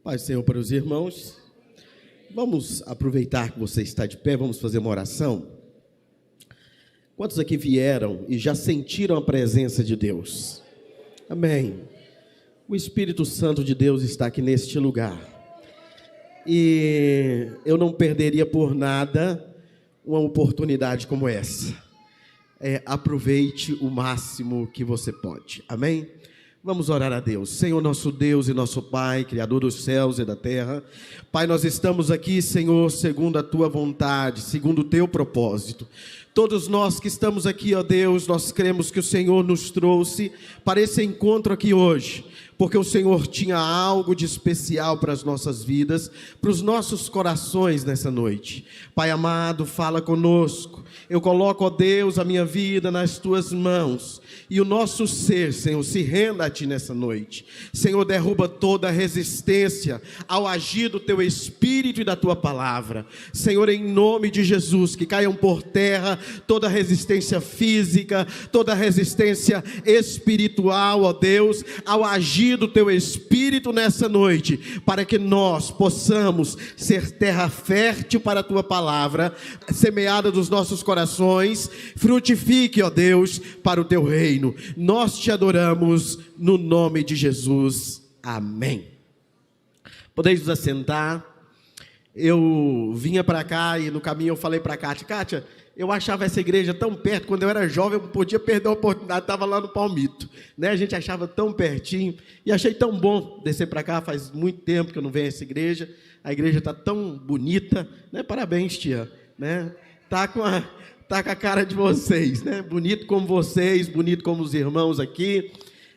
Paz do Senhor para os irmãos. Vamos aproveitar que você está de pé, vamos fazer uma oração. Quantos aqui vieram e já sentiram a presença de Deus? Amém. O Espírito Santo de Deus está aqui neste lugar. E eu não perderia por nada uma oportunidade como essa. Aproveite o máximo que você pode. Amém? Vamos orar a Deus. Senhor, nosso Deus e nosso Pai, Criador dos céus e da terra. Pai, nós estamos aqui, Senhor, segundo a Tua vontade, segundo o Teu propósito. Todos nós que estamos aqui, ó Deus, nós cremos que o Senhor nos trouxe para esse encontro aqui hoje, porque o Senhor tinha algo de especial para as nossas vidas, para os nossos corações nessa noite. Pai amado, fala conosco. Eu coloco, ó Deus, a minha vida nas Tuas mãos, e o nosso ser, Senhor, se renda a Ti nessa noite. Senhor, derruba toda a resistência ao agir do Teu Espírito e da Tua palavra. Senhor, em nome de Jesus, que caiam por terra toda a resistência física, toda a resistência espiritual, ó Deus, ao agir do Teu Espírito nessa noite, para que nós possamos ser terra fértil para a Tua palavra, semeada dos nossos corações, frutifique, ó Deus, para o Teu reino. Nós Te adoramos no nome de Jesus. Amém. Podeis nos assentar. Eu vinha para cá e no caminho eu falei para a Kátia, eu achava essa igreja tão perto, quando eu era jovem eu não podia perder a oportunidade, estava lá no Palmito, né? A gente achava tão pertinho, e achei tão bom descer para cá, faz muito tempo que eu não venho a essa igreja, a igreja está tão bonita, né? Parabéns, tia, né? Tá com a cara de vocês, né? Bonito como vocês, bonito como os irmãos aqui,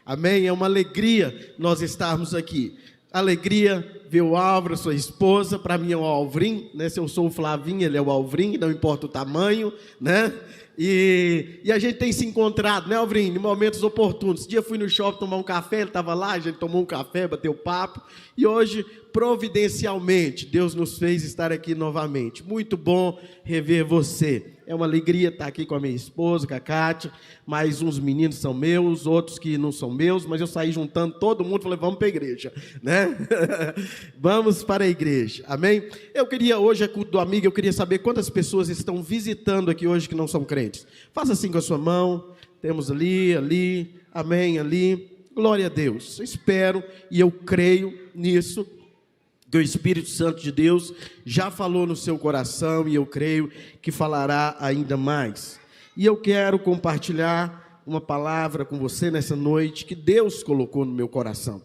amém? É uma alegria nós estarmos aqui. Alegria ver o Álvaro, sua esposa, para mim é o Alvrim, né? Se eu sou o Flavinho, ele é o Alvrim, não importa o tamanho, né? E a gente tem se encontrado, né, Alvrim, em momentos oportunos. Esse dia eu fui no shopping tomar um café, ele estava lá, a gente tomou um café, bateu papo, e hoje, providencialmente, Deus nos fez estar aqui novamente. Muito bom rever você. É uma alegria estar aqui com a minha esposa, com a Kátia, mais uns meninos são meus, outros que não são meus, mas eu saí juntando todo mundo e falei, vamos para a igreja, né? Vamos para a igreja, amém? Eu queria, hoje é culto do amigo, eu queria saber quantas pessoas estão visitando aqui hoje que não são crentes. Faça assim com a sua mão, temos ali, amém, ali, glória a Deus. Eu espero e eu creio nisso, que o Espírito Santo de Deus já falou no seu coração e eu creio que falará ainda mais. E eu quero compartilhar uma palavra com você nessa noite que Deus colocou no meu coração.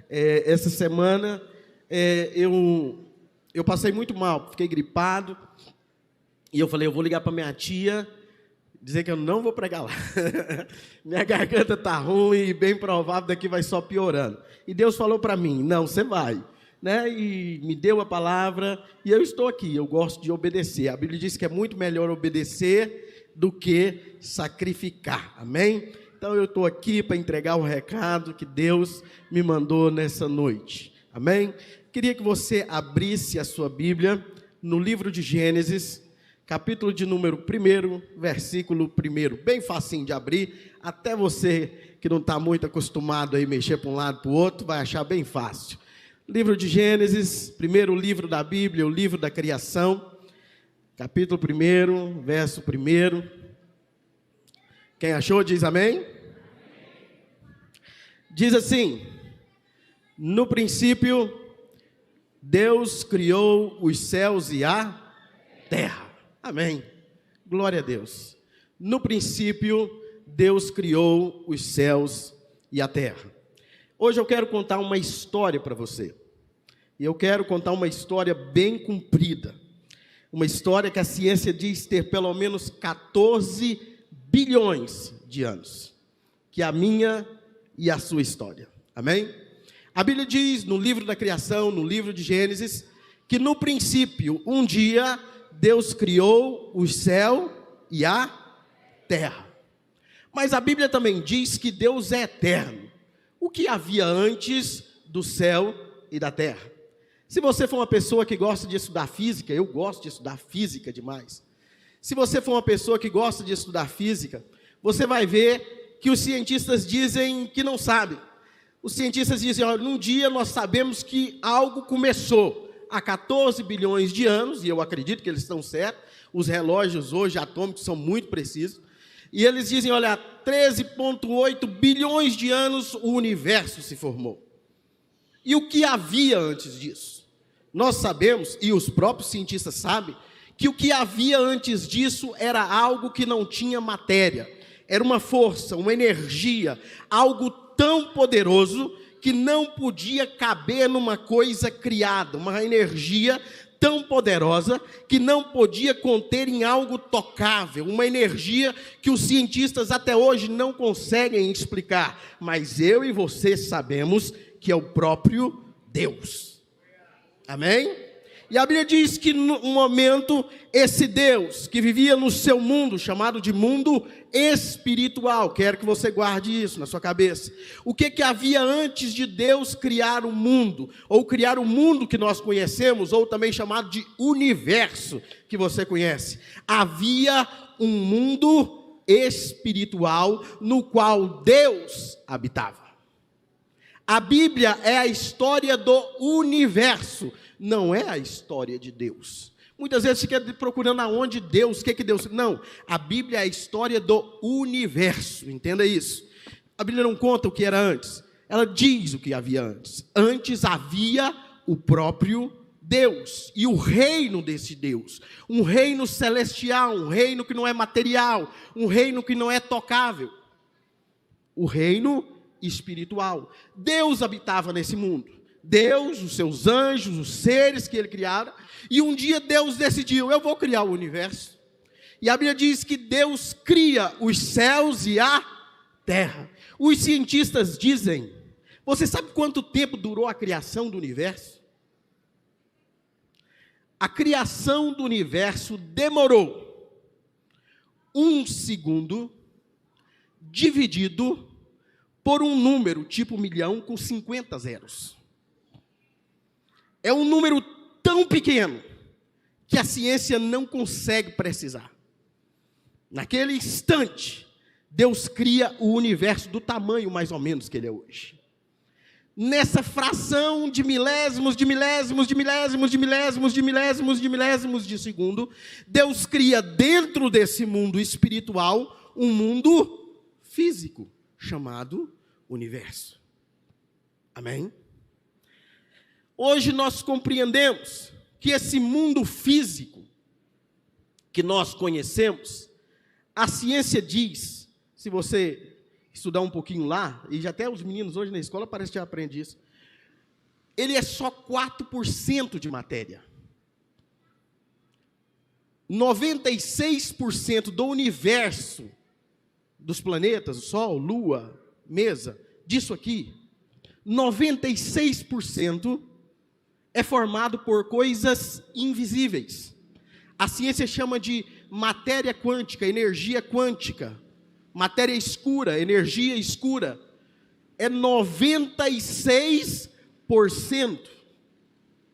Essa semana eu passei muito mal, fiquei gripado e eu falei, eu vou ligar para minha tia, dizer que eu não vou pregar lá. Minha garganta está ruim e bem provável daqui vai só piorando. E Deus falou para mim, não, você vai. Né? E me deu a palavra e eu estou aqui, eu gosto de obedecer. A Bíblia diz que é muito melhor obedecer do que sacrificar, amém? Então eu estou aqui para entregar o recado que Deus me mandou nessa noite, amém? Queria que você abrisse a sua Bíblia no livro de Gênesis, capítulo de número 1, versículo 1, bem facinho de abrir, até você que não está muito acostumado a mexer para um lado para o outro, vai achar bem fácil. Livro de Gênesis, primeiro livro da Bíblia, o livro da criação, capítulo 1, verso 1. Quem achou diz amém? Diz assim, no princípio, Deus criou os céus e a terra. Amém. Glória a Deus. No princípio, Deus criou os céus e a terra. Hoje eu quero contar uma história para você. E eu quero contar uma história bem comprida. Uma história que a ciência diz ter pelo menos 14 bilhões de anos. Que é a minha e a sua história. Amém? A Bíblia diz no livro da criação, no livro de Gênesis, que no princípio, um dia, Deus criou o céu e a terra. Mas a Bíblia também diz que Deus é eterno. O que havia antes do céu e da terra? Se você for uma pessoa que gosta de estudar física, eu gosto de estudar física demais. Se você for uma pessoa que gosta de estudar física, você vai ver que os cientistas dizem que não sabem. Os cientistas dizem, olha, num dia nós sabemos que algo começou há 14 bilhões de anos, e eu acredito que eles estão certos, os relógios hoje atômicos são muito precisos, e eles dizem, olha, há 13,8 bilhões de anos o universo se formou. E o que havia antes disso? Nós sabemos, e os próprios cientistas sabem, que o que havia antes disso era algo que não tinha matéria. Era uma força, uma energia, algo tão poderoso que não podia caber numa coisa criada, uma energia tão poderosa que não podia conter em algo tocável, uma energia que os cientistas até hoje não conseguem explicar, mas eu e você sabemos que é o próprio Deus. Amém? E a Bíblia diz que no momento, esse Deus que vivia no seu mundo, chamado de mundo espiritual, quero que você guarde isso na sua cabeça. O que havia antes de Deus criar o mundo, ou criar o mundo que nós conhecemos, ou também chamado de universo, que você conhece? Havia um mundo espiritual no qual Deus habitava. A Bíblia é a história do universo, não é a história de Deus. Muitas vezes fica procurando aonde Deus, o que Deus... Não, a Bíblia é a história do universo, entenda isso. A Bíblia não conta o que era antes, ela diz o que havia antes. Antes havia o próprio Deus, e o reino desse Deus, um reino celestial, um reino que não é material, um reino que não é tocável, o reino espiritual. Deus habitava nesse mundo. Deus, os seus anjos, os seres que ele criara, e um dia Deus decidiu, eu vou criar o universo. E a Bíblia diz que Deus cria os céus e a terra. Os cientistas dizem, você sabe quanto tempo durou a criação do universo? A criação do universo demorou 1 segundo dividido por um número tipo 1.000.000 com 50 zeros. É um número tão pequeno que a ciência não consegue precisar. Naquele instante, Deus cria o universo do tamanho mais ou menos que ele é hoje. Nessa fração de milésimos, de milésimos, de milésimos, de milésimos, de milésimos, de milésimos de segundo, Deus cria dentro desse mundo espiritual um mundo físico chamado universo. Amém? Hoje nós compreendemos que esse mundo físico que nós conhecemos, a ciência diz, se você estudar um pouquinho lá, e já até os meninos hoje na escola parece que já aprendem isso, ele é só 4% de matéria. 96% do universo, dos planetas, o Sol, Lua, mesa, disso aqui, 96% é formado por coisas invisíveis. A ciência chama de matéria quântica, energia quântica, matéria escura, energia escura. É 96%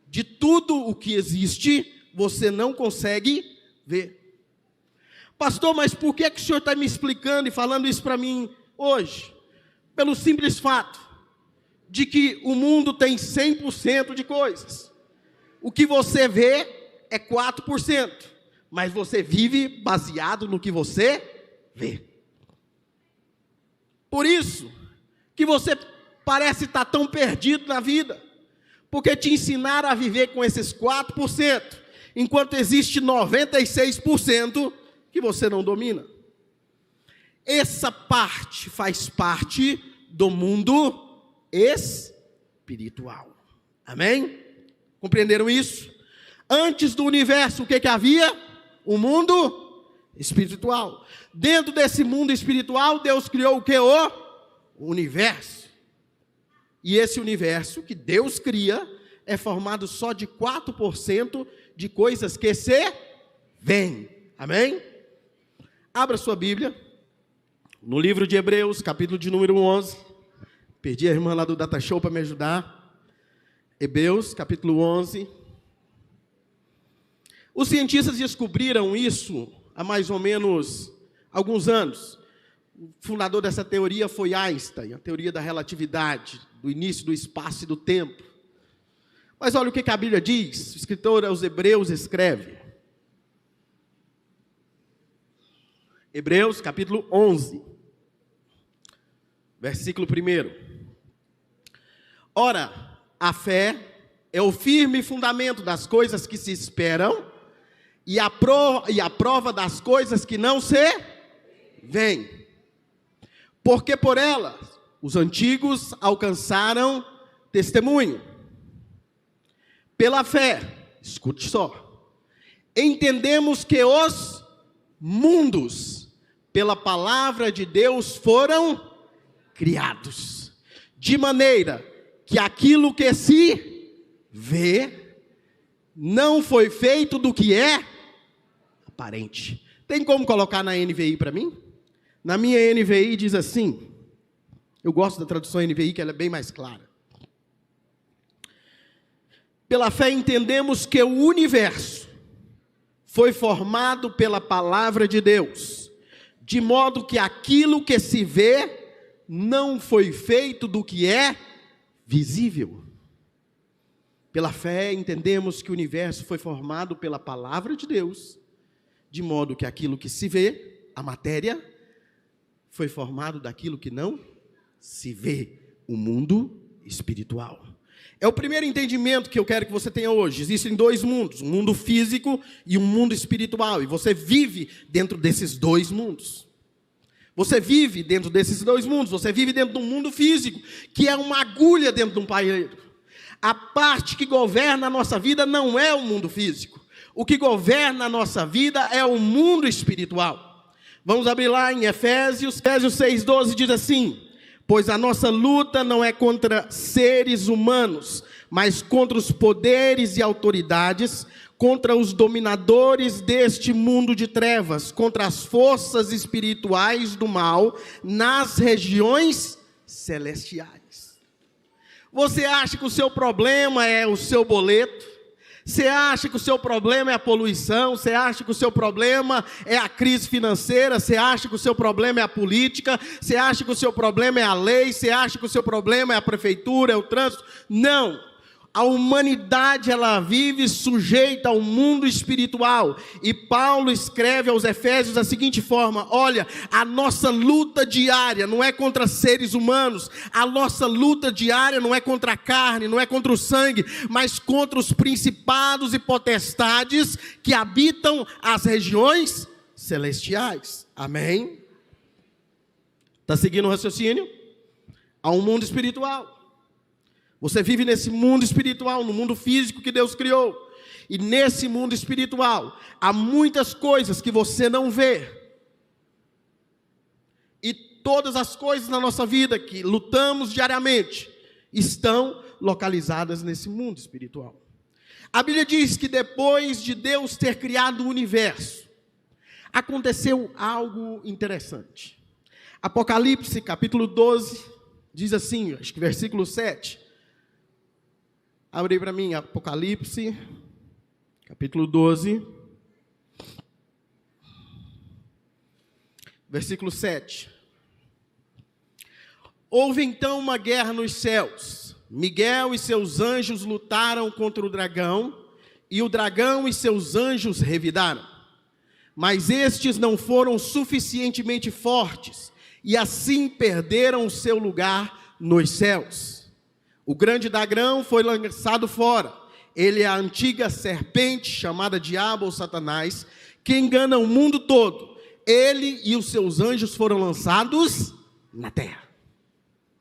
de tudo o que existe, você não consegue ver. Pastor, mas por que o senhor está me explicando e falando isso para mim hoje? Pelo simples fato de que o mundo tem 100% de coisas. O que você vê é 4%, mas você vive baseado no que você vê. Por isso que você parece estar tão perdido na vida, porque te ensinaram a viver com esses 4%, enquanto existe 96% que você não domina. Essa parte faz parte do mundo espiritual. Amém? Compreenderam isso? Antes do universo, o que havia? O mundo espiritual. Dentro desse mundo espiritual, Deus criou o que? O universo. E esse universo que Deus cria é formado só de 4% de coisas que se veem. Amém? Abra sua Bíblia no livro de Hebreus, capítulo de número 11. Pedi a irmã lá do Data Show para me ajudar. Hebreus, capítulo 11. Os cientistas descobriram isso há mais ou menos alguns anos. O fundador dessa teoria foi Einstein, a teoria da relatividade, do início do espaço e do tempo. Mas olha o que a Bíblia diz, o escritor aos Hebreus escreve. Hebreus capítulo 11, versículo 1. Ora, a fé é o firme fundamento das coisas que se esperam e a prova das coisas que não se veem. Porque por elas os antigos alcançaram testemunho. Pela fé, escute só, entendemos que os mundos, pela palavra de Deus, foram criados, de maneira que aquilo que se vê não foi feito do que é aparente. Tem como colocar na NVI para mim? Na minha NVI diz assim, eu gosto da tradução NVI, que ela é bem mais clara. Pela fé entendemos que o universo foi formado pela palavra de Deus, de modo que aquilo que se vê não foi feito do que é visível. Pela fé entendemos que o universo foi formado pela palavra de Deus, de modo que aquilo que se vê, a matéria, foi formado daquilo que não se vê, o mundo espiritual. É o primeiro entendimento que eu quero que você tenha hoje. Existem dois mundos, um mundo físico e um mundo espiritual, e você vive dentro desses dois mundos. Você vive dentro desses dois mundos, você vive dentro de um mundo físico, que é uma agulha dentro de um palheiro. A parte que governa a nossa vida não é o mundo físico. O que governa a nossa vida é o mundo espiritual. Vamos abrir lá em Efésios 6,12 diz assim: pois a nossa luta não é contra seres humanos, mas contra os poderes e autoridades, contra os dominadores deste mundo de trevas, contra as forças espirituais do mal nas regiões celestiais. Você acha que o seu problema é o seu boleto? Você acha que o seu problema é a poluição? Você acha que o seu problema é a crise financeira? Você acha que o seu problema é a política? Você acha que o seu problema é a lei? Você acha que o seu problema é a prefeitura, é o trânsito? Não. A humanidade, ela vive sujeita ao mundo espiritual. E Paulo escreve aos Efésios da seguinte forma: olha, a nossa luta diária não é contra seres humanos, a nossa luta diária não é contra a carne, não é contra o sangue, mas contra os principados e potestades que habitam as regiões celestiais. Amém? Está seguindo o raciocínio? Há um mundo espiritual. Você vive nesse mundo espiritual, no mundo físico que Deus criou. E nesse mundo espiritual, há muitas coisas que você não vê. E todas as coisas na nossa vida que lutamos diariamente, estão localizadas nesse mundo espiritual. A Bíblia diz que depois de Deus ter criado o universo, aconteceu algo interessante. Apocalipse, capítulo 12, diz assim, acho que versículo 7. Abre para mim, Apocalipse, capítulo 12, versículo 7. Houve então uma guerra nos céus. Miguel e seus anjos lutaram contra o dragão, e o dragão e seus anjos revidaram. Mas estes não foram suficientemente fortes, e assim perderam o seu lugar nos céus. O grande dragão foi lançado fora. Ele é a antiga serpente, chamada Diabo ou Satanás, que engana o mundo todo. Ele e os seus anjos foram lançados na terra.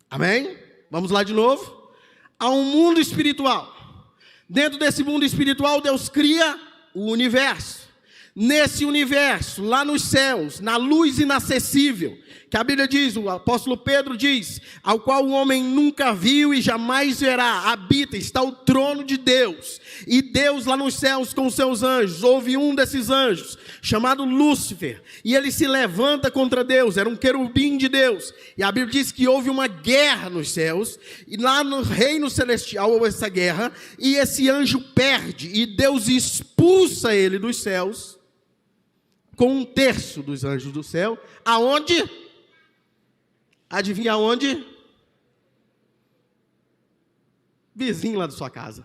Amém? Vamos lá de novo. Há um mundo espiritual. Dentro desse mundo espiritual, Deus cria o universo. Nesse universo, lá nos céus, na luz inacessível, que a Bíblia diz, o apóstolo Pedro diz, ao qual o homem nunca viu e jamais verá, habita, está o trono de Deus. E Deus lá nos céus com os seus anjos, houve um desses anjos, chamado Lúcifer, e ele se levanta contra Deus, era um querubim de Deus. E a Bíblia diz que houve uma guerra nos céus, e lá no reino celestial houve essa guerra, e esse anjo perde, e Deus expulsa ele dos céus, com 1/3 dos anjos do céu, aonde? Adivinha onde? Vizinho lá da sua casa.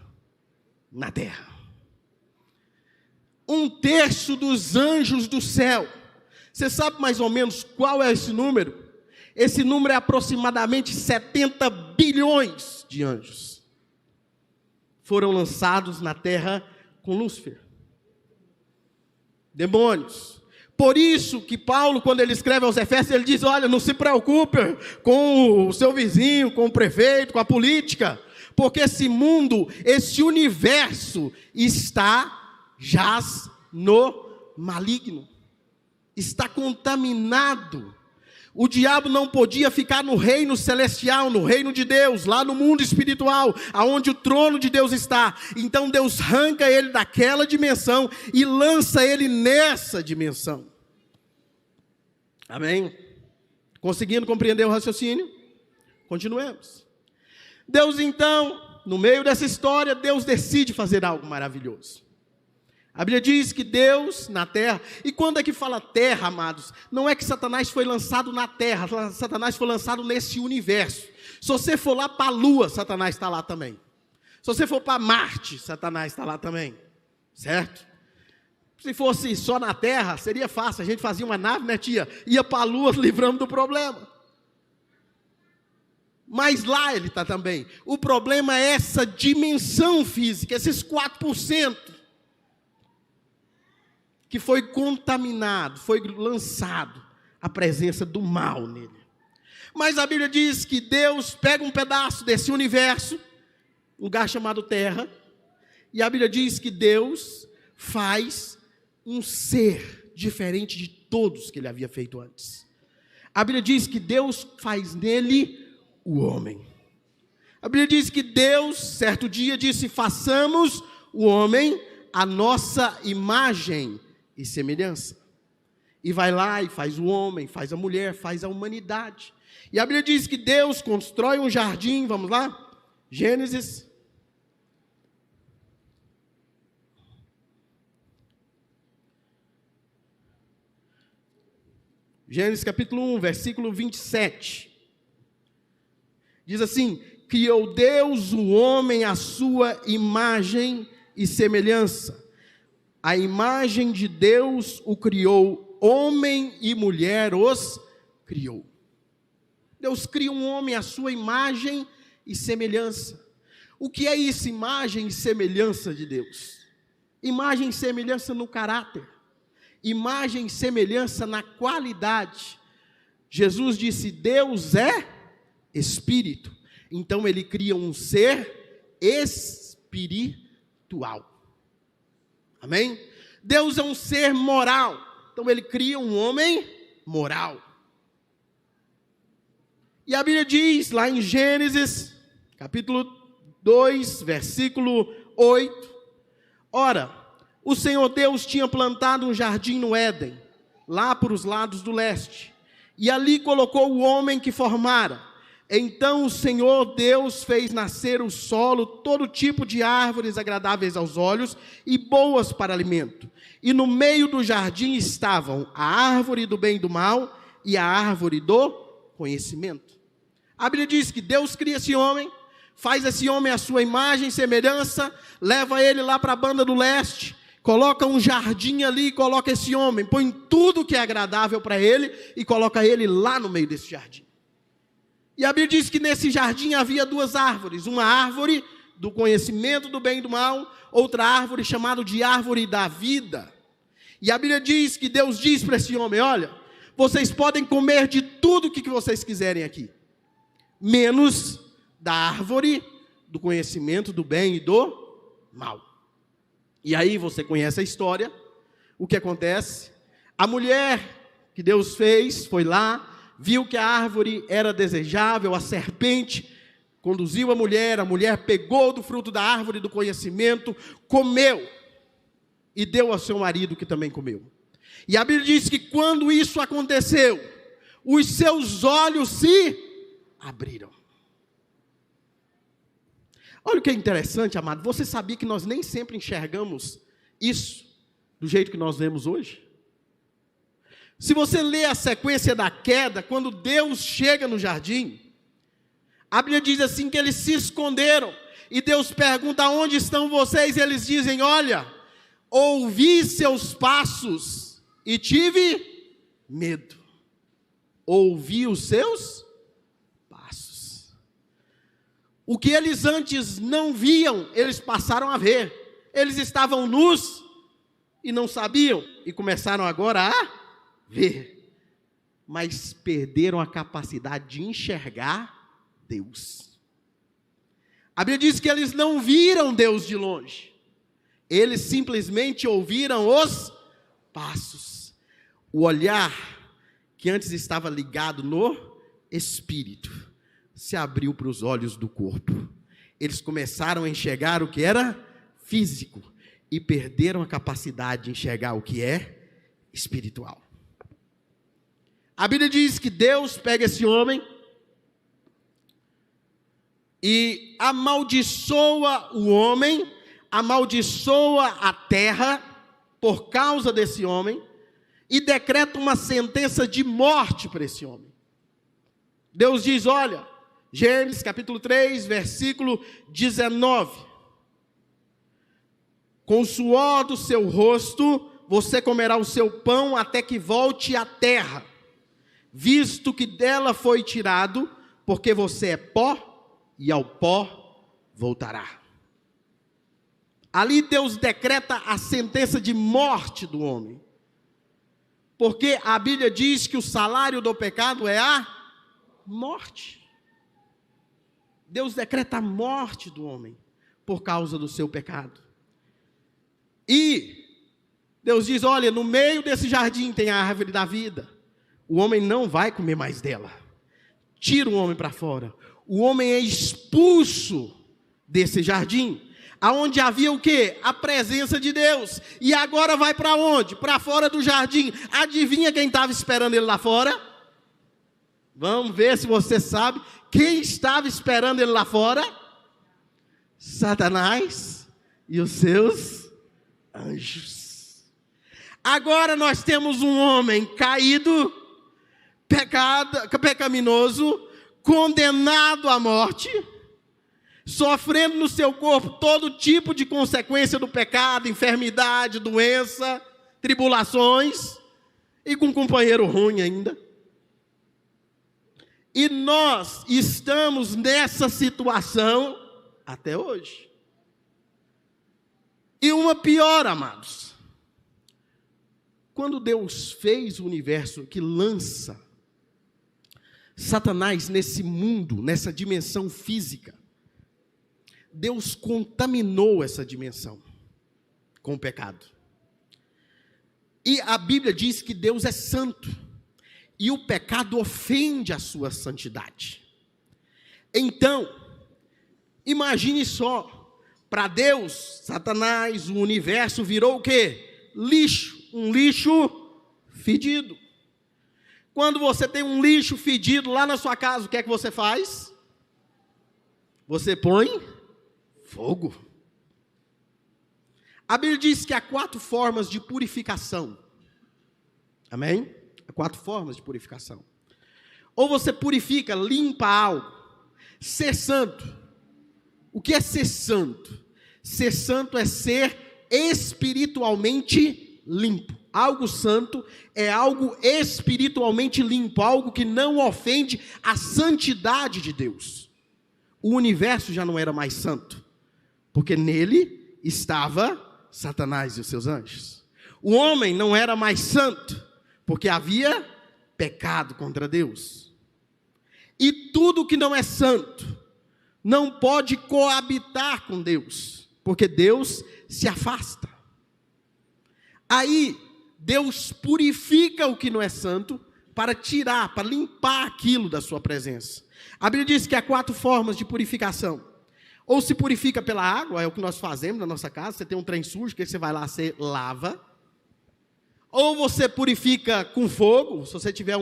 Na terra. 1/3 dos anjos do céu. Você sabe mais ou menos qual é esse número? Esse número é aproximadamente 70 bilhões de anjos. Foram lançados na terra com Lúcifer. Demônios. Por isso que Paulo, quando ele escreve aos Efésios, ele diz, olha, não se preocupe com o seu vizinho, com o prefeito, com a política, porque esse mundo, esse universo jaz no maligno, está contaminado. O diabo não podia ficar no reino celestial, no reino de Deus, lá no mundo espiritual, aonde o trono de Deus está. Então Deus arranca ele daquela dimensão e lança ele nessa dimensão. Amém? Conseguindo compreender o raciocínio? Continuemos. Deus então, no meio dessa história, Deus decide fazer algo maravilhoso. A Bíblia diz que Deus na terra, e quando é que fala terra, amados, não é que Satanás foi lançado na terra, Satanás foi lançado nesse universo. Se você for lá para a Lua, Satanás está lá também. Se você for para Marte, Satanás está lá também, certo? Se fosse só na terra, seria fácil, a gente fazia uma nave, né, tia? Ia para a Lua, livramos do problema. Mas lá ele está também. O problema é essa dimensão física, esses 4%. Que foi contaminado, foi lançado a presença do mal nele. Mas a Bíblia diz que Deus pega um pedaço desse universo, um lugar chamado terra, e a Bíblia diz que Deus faz um ser diferente de todos que ele havia feito antes. A Bíblia diz que Deus faz nele o homem. A Bíblia diz que Deus, certo dia, disse, façamos o homem a nossa imagem e semelhança. E vai lá e faz o homem, faz a mulher, faz a humanidade. E a Bíblia diz que Deus constrói um jardim, vamos lá? Gênesis. Gênesis capítulo 1, versículo 27. Diz assim, criou Deus o homem à sua imagem e semelhança. A imagem de Deus o criou, homem e mulher os criou. Deus cria um homem à sua imagem e semelhança. O que é isso, imagem e semelhança de Deus? Imagem e semelhança no caráter. Imagem e semelhança na qualidade. Jesus disse, Deus é Espírito. Então ele cria um ser espiritual. Amém? Deus é um ser moral. Então ele cria um homem moral. E a Bíblia diz lá em Gênesis, capítulo 2, versículo 8. Ora, o Senhor Deus tinha plantado um jardim no Éden, lá por os lados do leste. E ali colocou o homem que formara. Então o Senhor Deus fez nascer o solo, todo tipo de árvores agradáveis aos olhos e boas para alimento. E no meio do jardim estavam a árvore do bem e do mal e a árvore do conhecimento. A Bíblia diz que Deus cria esse homem, faz esse homem à sua imagem e semelhança, leva ele lá para a banda do leste, coloca um jardim ali, coloca esse homem, põe tudo que é agradável para ele e coloca ele lá no meio desse jardim. E a Bíblia diz que nesse jardim havia 2 árvores, uma árvore do conhecimento do bem e do mal, outra árvore chamada de árvore da vida. E a Bíblia diz que Deus diz para esse homem, olha, vocês podem comer de tudo que vocês quiserem aqui, menos da árvore do conhecimento do bem e do mal. E aí você conhece a história, o que acontece? A mulher que Deus fez foi lá, viu que a árvore era desejável, a serpente conduziu a mulher pegou do fruto da árvore do conhecimento, comeu e deu ao seu marido que também comeu. E a Bíblia diz que quando isso aconteceu, os seus olhos se abriram. Olha o que é interessante, amado, você sabia que nós nem sempre enxergamos isso do jeito que nós vemos hoje? Se você ler a sequência da queda, quando Deus chega no jardim, a Bíblia diz assim que eles se esconderam. E Deus pergunta: onde estão vocês? E eles dizem: olha, ouvi seus passos e tive medo. Ouvi os seus passos. O que eles antes não viam, eles passaram a ver. Eles estavam nus e não sabiam. E começaram agora a ver. Mas perderam a capacidade de enxergar Deus. A Bíblia diz que eles não viram Deus de longe. Eles simplesmente ouviram os passos. O olhar que antes estava ligado no espírito se abriu para os olhos do corpo. Eles começaram a enxergar o que era físico e perderam a capacidade de enxergar o que é espiritual. A Bíblia diz que Deus pega esse homem e amaldiçoa o homem, amaldiçoa a terra por causa desse homem e decreta uma sentença de morte para esse homem. Deus diz, olha, Gênesis capítulo 3, versículo 19: com o suor do seu rosto você comerá o seu pão até que volte à terra, visto que dela foi tirado, porque você é pó e ao pó voltará. Ali Deus decreta a sentença de morte do homem, porque a Bíblia diz que o salário do pecado é a morte. Deus decreta a morte do homem por causa do seu pecado. E Deus diz, olha, no meio desse jardim tem a árvore da vida. O homem não vai comer mais dela. Tira o homem para fora. O homem é expulso desse jardim, aonde havia o quê? A presença de Deus. E agora vai para onde? Para fora do jardim. Adivinha quem estava esperando ele lá fora? Vamos ver se você sabe. Quem estava esperando ele lá fora? Satanás e os seus anjos. Agora nós temos um homem caído, pecaminoso, condenado à morte, sofrendo no seu corpo todo tipo de consequência do pecado, enfermidade, doença, tribulações, e com um companheiro ruim ainda. E nós estamos nessa situação até hoje. E uma pior, amados. Quando Deus fez o universo, que lança Satanás nesse mundo, nessa dimensão física, Deus contaminou essa dimensão com o pecado. E a Bíblia diz que Deus é santo. E o pecado ofende a sua santidade. Então, imagine só, para Deus, Satanás, o universo virou o quê? Lixo, um lixo fedido. Quando você tem um lixo fedido lá na sua casa, o que é que você faz? Você põe fogo. A Bíblia diz que há 4 formas de purificação. Amém? Há 4 formas de purificação. Ou você purifica, limpa algo. Ser santo. O que é ser santo? Ser santo é ser espiritualmente limpo. Algo santo é algo espiritualmente limpo, algo que não ofende a santidade de Deus. O universo já não era mais santo, porque nele estava Satanás e os seus anjos. O homem não era mais santo, porque havia pecado contra Deus. E tudo que não é santo não pode coabitar com Deus, porque Deus se afasta. Aí Deus purifica o que não é santo para tirar, para limpar aquilo da sua presença. A Bíblia diz que há 4 formas de purificação. Ou se purifica pela água, é o que nós fazemos na nossa casa. Você tem um trem sujo, que você vai lá, você lava. Ou você purifica com fogo. Se você tiver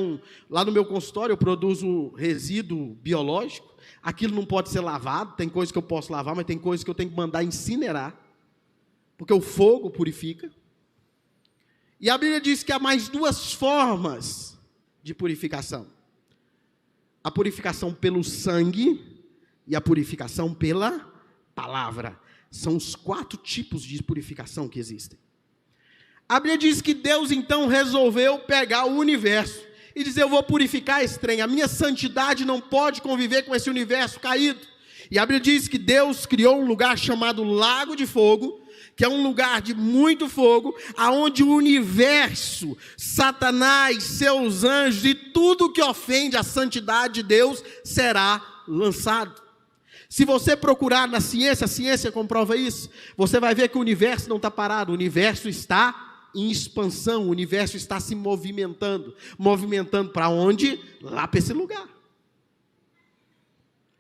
lá no meu consultório eu produzo resíduo biológico. Aquilo não pode ser lavado. Tem coisa que eu posso lavar, mas tem coisa que eu tenho que mandar incinerar, porque o fogo purifica. E a Bíblia diz que há mais duas formas de purificação. A purificação pelo sangue e a purificação pela palavra. São os 4 tipos de purificação que existem. A Bíblia diz que Deus então resolveu pegar o universo e dizer: eu vou purificar esse trem, a minha santidade não pode conviver com esse universo caído. E a Bíblia diz que Deus criou um lugar chamado Lago de Fogo, que é um lugar de muito fogo, aonde o universo, Satanás, seus anjos e tudo que ofende a santidade de Deus será lançado. Se você procurar na ciência, a ciência comprova isso, você vai ver que o universo não está parado, o universo está em expansão, o universo está se movimentando. Movimentando para onde? Lá para esse lugar.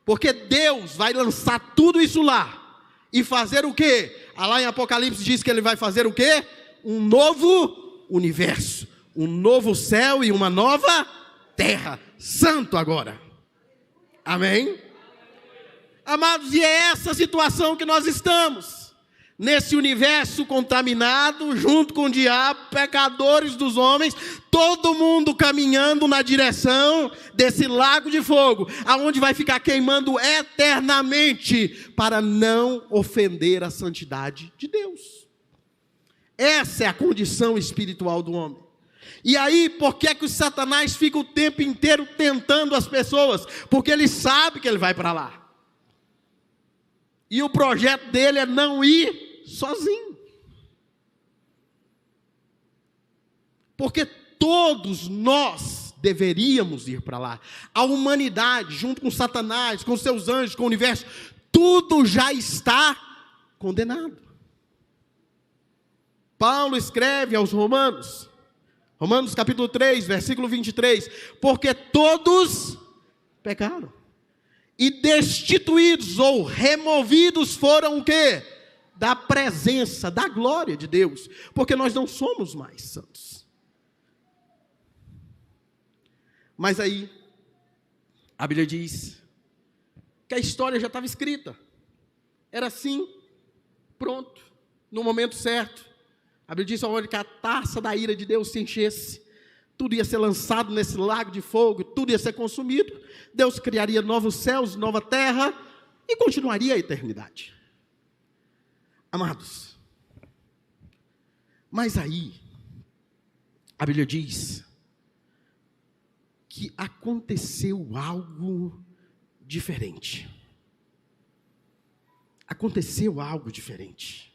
Porque Deus vai lançar tudo isso lá e fazer o quê? Lá em Apocalipse diz que ele vai fazer o quê? Um novo universo, um novo céu e uma nova terra, santo agora. Amém? Amados, e é essa situação que nós estamos. Nesse universo contaminado, junto com o diabo, pecadores dos homens, todo mundo caminhando na direção desse lago de fogo, aonde vai ficar queimando eternamente, para não ofender a santidade de Deus. Essa é a condição espiritual do homem. E aí, por que o Satanás fica o tempo inteiro tentando as pessoas? Porque ele sabe que ele vai para lá. E o projeto dele é não ir sozinho. Porque todos nós deveríamos ir para lá. A humanidade, junto com Satanás, com seus anjos, com o universo, tudo já está condenado. Paulo escreve aos Romanos, Romanos capítulo 3, versículo 23, porque todos pecaram e destituídos ou removidos foram o quê? Da presença, da glória de Deus, porque nós não somos mais santos. Mas aí, a Bíblia diz que a história já estava escrita, era assim, pronto, no momento certo. A Bíblia diz que a taça da ira de Deus se enchesse, tudo ia ser lançado nesse lago de fogo, tudo ia ser consumido, Deus criaria novos céus, nova terra, e continuaria a eternidade. Amados, mas aí, a Bíblia diz que aconteceu algo diferente. Aconteceu algo diferente.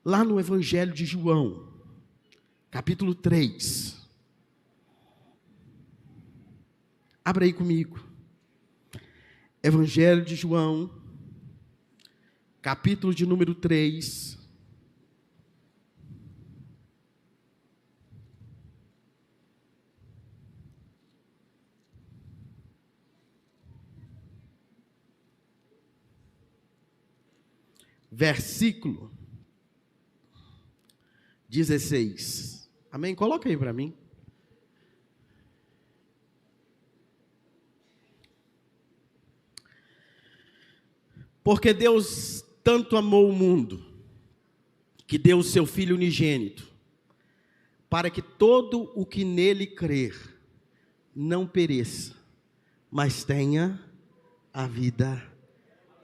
Lá no Evangelho de João, capítulo 3. Abra aí comigo. Evangelho de João, capítulo de número 3. Versículo 16. Amém? Coloca aí para mim. Porque Deus tanto amou o mundo, que deu o seu Filho unigênito, para que todo o que nele crer não pereça, mas tenha a vida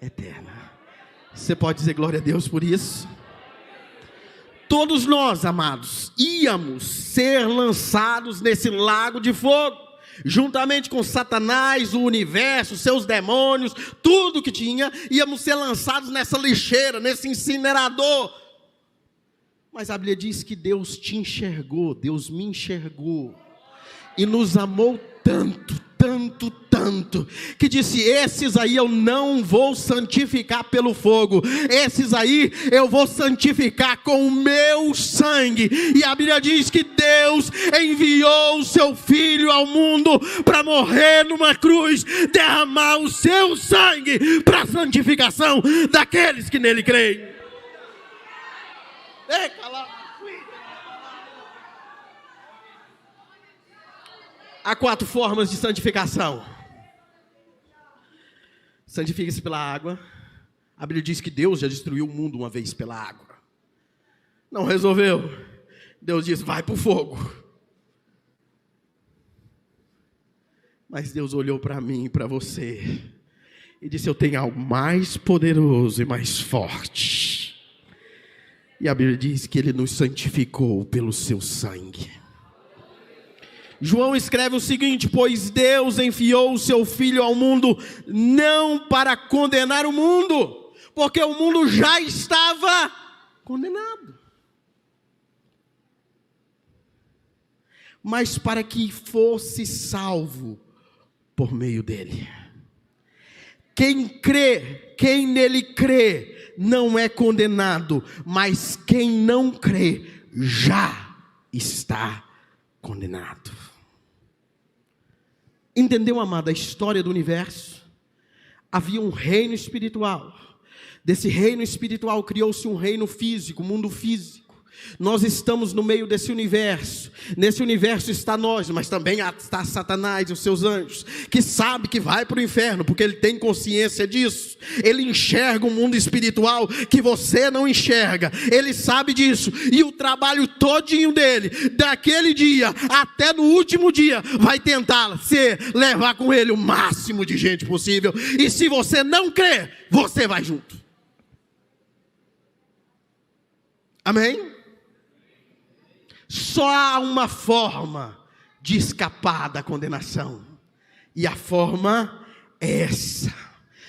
eterna. Você pode dizer glória a Deus por isso? Todos nós, amados, íamos ser lançados nesse lago de fogo, juntamente com Satanás, o universo, seus demônios, tudo que tinha, íamos ser lançados nessa lixeira, nesse incinerador. Mas a Bíblia diz que Deus te enxergou, Deus me enxergou, e nos amou tanto, tanto, tanto, que disse: esses aí eu não vou santificar pelo fogo, esses aí eu vou santificar com o meu sangue. E a Bíblia diz que Deus enviou o seu Filho ao mundo para morrer numa cruz, derramar o seu sangue para a santificação daqueles que nele creem. Há 4 formas de santificação. Santifica-se pela água. A Bíblia diz que Deus já destruiu o mundo uma vez pela água. Não resolveu. Deus disse: vai para o fogo. Mas Deus olhou para mim e para você e disse: eu tenho algo mais poderoso e mais forte. E a Bíblia diz que Ele nos santificou pelo seu sangue. João escreve o seguinte: pois Deus enviou o seu Filho ao mundo, não para condenar o mundo, porque o mundo já estava condenado, mas para que fosse salvo por meio dele. Quem nele crê, não é condenado, mas quem não crê, já está condenado. Entendeu, amado, a história do universo? Havia um reino espiritual. Desse reino espiritual criou-se um reino físico, um mundo físico. Nós estamos no meio desse universo. Nesse universo está nós, mas também está Satanás e os seus anjos, que sabe que vai para o inferno, porque ele tem consciência disso. Ele enxerga um mundo espiritual que você não enxerga. Ele sabe disso. E o trabalho todinho dele, daquele dia até no último dia, vai tentar levar com ele o máximo de gente possível. E se você não crê, você vai junto. Amém? Só há uma forma de escapar da condenação, e a forma é essa.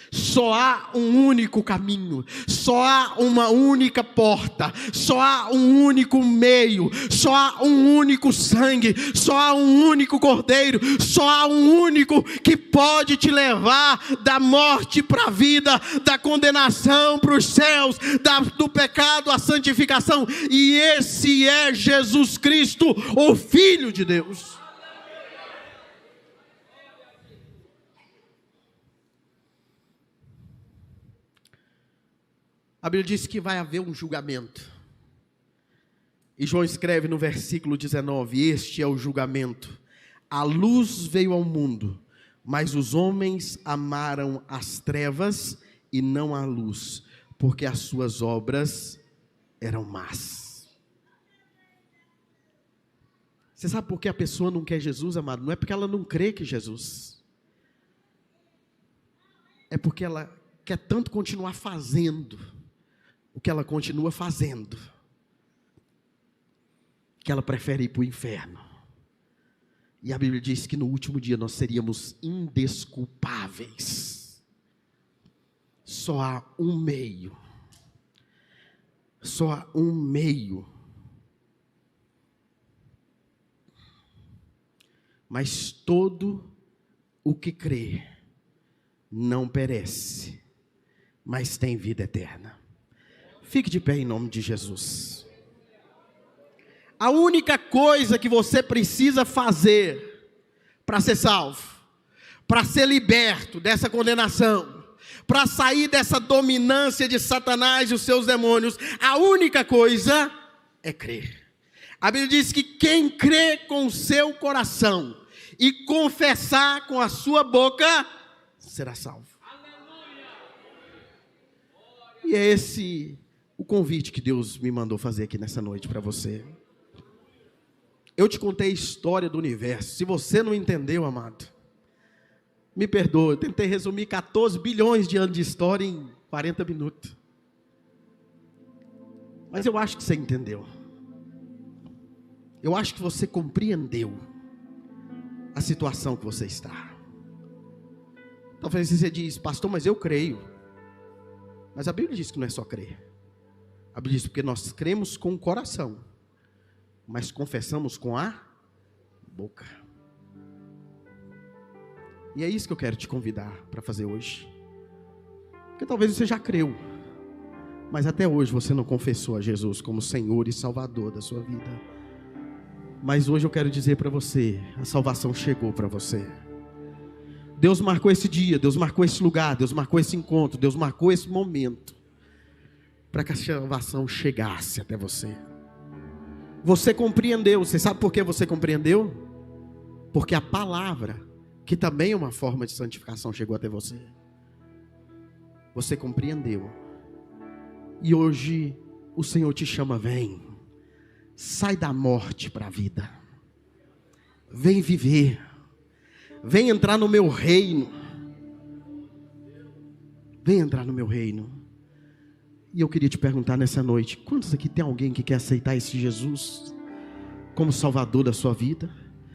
Só há um único caminho, só há uma única porta, só há um único meio, só há um único sangue, só há um único cordeiro, só há um único que pode te levar da morte para a vida, da condenação para os céus, do pecado à santificação, e esse é Jesus Cristo, o Filho de Deus. A Bíblia diz que vai haver um julgamento. E João escreve no versículo 19: este é o julgamento. A luz veio ao mundo, mas os homens amaram as trevas e não a luz, porque as suas obras eram más. Você sabe por que a pessoa não quer Jesus, amado? Não é porque ela não crê que Jesus. É porque ela quer tanto continuar fazendo o que ela continua fazendo, que ela prefere ir para o inferno. E a Bíblia diz que no último dia nós seríamos indesculpáveis. Só há um meio. Só há um meio. Mas todo o que crê não perece, mas tem vida eterna. Fique de pé em nome de Jesus. A única coisa que você precisa fazer para ser salvo, para ser liberto dessa condenação, para sair dessa dominância de Satanás e os seus demônios, a única coisa é crer. A Bíblia diz que quem crê com o seu coração e confessar com a sua boca, será salvo. E é esse o convite que Deus me mandou fazer aqui nessa noite para você. Eu te contei a história do universo. Se você não entendeu, amado, me perdoa. Eu tentei resumir 14 bilhões de anos de história em 40 minutos. Mas eu acho que você entendeu. Eu acho que você compreendeu a situação que você está. Talvez você diz: pastor, mas eu creio. Mas a Bíblia diz que não é só crer. A Bíblia diz porque nós cremos com o coração, mas confessamos com a boca. E é isso que eu quero te convidar para fazer hoje. Porque talvez você já creu, mas até hoje você não confessou a Jesus como Senhor e Salvador da sua vida. Mas hoje eu quero dizer para você, a salvação chegou para você. Deus marcou esse dia, Deus marcou esse lugar, Deus marcou esse encontro, Deus marcou esse momento, para que a salvação chegasse até você. Você compreendeu. Você sabe por que você compreendeu? Porque a palavra, que também é uma forma de santificação, chegou até você. Você compreendeu. E hoje o Senhor te chama: vem, sai da morte para a vida. Vem viver. Vem entrar no meu reino. Vem entrar no meu reino. E eu queria te perguntar nessa noite: quantos aqui tem alguém que quer aceitar esse Jesus como Salvador da sua vida?